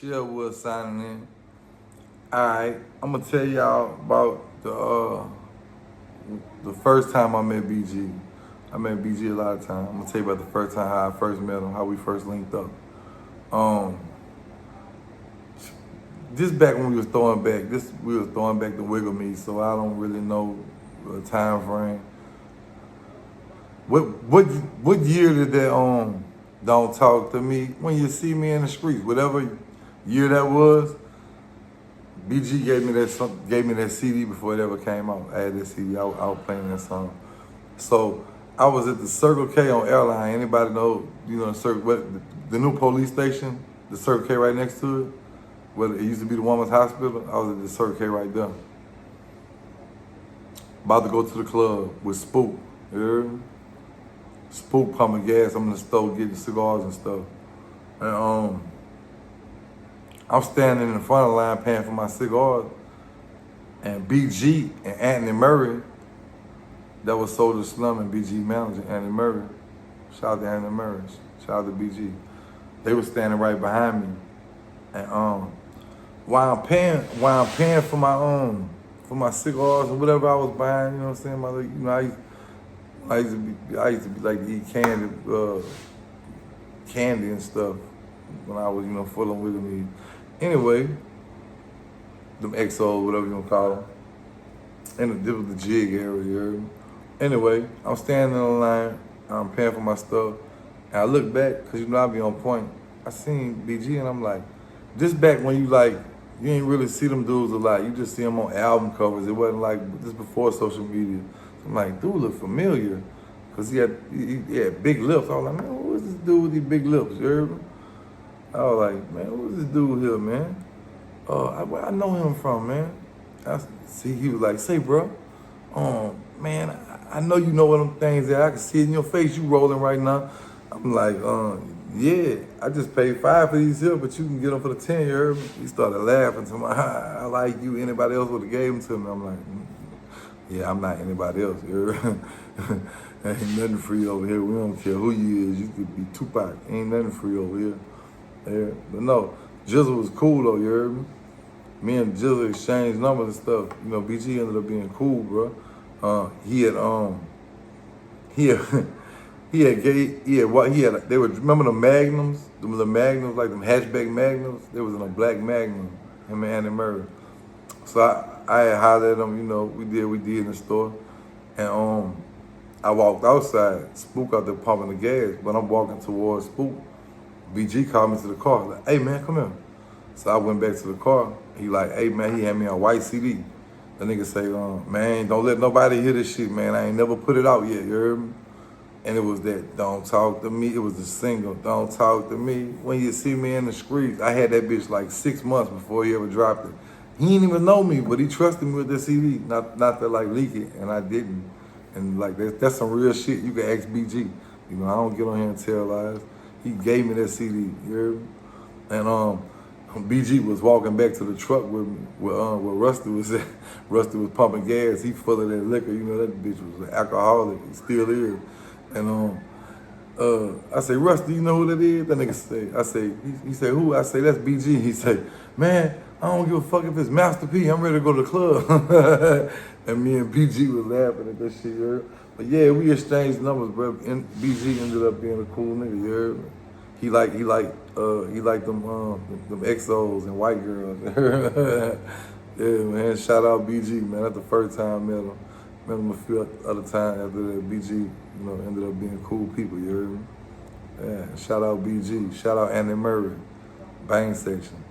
Shell was signing in. Alright, I'm gonna tell y'all about the first time I met BG. I met BG a lot of times. I'm gonna tell you about the first time how I first met him, how we first linked up. Um, this back when we was throwing back. We was throwing back the Wiggle Me, so I don't really know the time frame. What year did that Don't Talk to Me, When You See Me in the Streets, whatever year that was? BG gave me that CD before it ever came out. I had that CD. I was playing that song. So I was at the Circle K on Airline. Anybody know? The new police station, the Circle K right next to it, where it used to be the woman's hospital. I was at the Circle K right there. About to go to the club with Spook. You heard me? Spook pumping gas. I'm in the store getting cigars and stuff. And I'm standing in the front of the line paying for my cigars, and BG and Anthony Murray, that was Soulja Slim and BG manager, Anthony Murray. Shout out to Anthony Murray. Shout out to BG. They were standing right behind me. And while I'm paying for my cigars or whatever I was buying, you know what I'm saying? I used to be like to eat candy and stuff when I was, fooling with me. Anyway, them XOs, whatever you want to call them. And this was the jig area, you heard me? Anyway, I'm standing in the line, I'm paying for my stuff, and I look back, because I be on point. I seen BG and I'm like, this back when you ain't really see them dudes a lot. You just see them on album covers. It wasn't like, this before social media. So I'm like, dude look familiar, because he had big lips. I was like, man, who is this dude with these big lips, you heard me? I was like, man, who's this dude here, man? Where I know him from, man? He was like, say, bro, man, I know you know what them things are. I can see it in your face, you rolling right now. I'm like, yeah, I just paid $5 for these here, but you can get them for the 10, you heard me? He started laughing to me. I like you, anybody else would have gave them to me. I'm like, yeah, I'm not anybody else, you heard me? Ain't nothing free over here. We don't care who you is. You could be Tupac. Ain't nothing free over here. Yeah, but no, Jizzle was cool though, you heard me? Me and Jizzle exchanged numbers and stuff. BG ended up being cool, bro. Remember the Magnums? The Magnums, like them hatchback Magnums? They was in a black Magnum, him and Andy Murray. So I had hollered at him, we did in the store. And I walked outside, Spook out there pumping the gas, but I'm walking towards Spook. BG called me to the car, like, hey man, come here. So I went back to the car. He like, hey man, he had me on white CD. The nigga say, man, don't let nobody hear this shit, man. I ain't never put it out yet, you heard me? And it was that Don't Talk to Me. It was the single, Don't Talk to Me, When You See Me in the Streets. I had that bitch like 6 months before he ever dropped it. He didn't even know me, but he trusted me with that CD. Not to like leak it, and I didn't. And like that's some real shit. You can ask BG. I don't get on here and tell lies. He gave me that CD, you heard me? And BG was walking back to the truck with me, where Rusty was at. Rusty was pumping gas. He full of that liquor. That bitch was an alcoholic. He still is. And I say, Rusty, you know who that is? That nigga he said, who? I say, that's BG. He said, man, I don't give a fuck if it's Master P. I'm ready to go to the club. And me and BG was laughing at that shit, you heard? But yeah, we exchanged numbers, bro. And BG ended up being a cool nigga, you heard me? He liked them XOs and white girls. Yeah, man. Shout out BG, man. That's the first time I met him. Met him a few other times after that. BG, ended up being cool people, you heard me? Yeah. Shout out BG. Shout out Andy Murray. Bang section.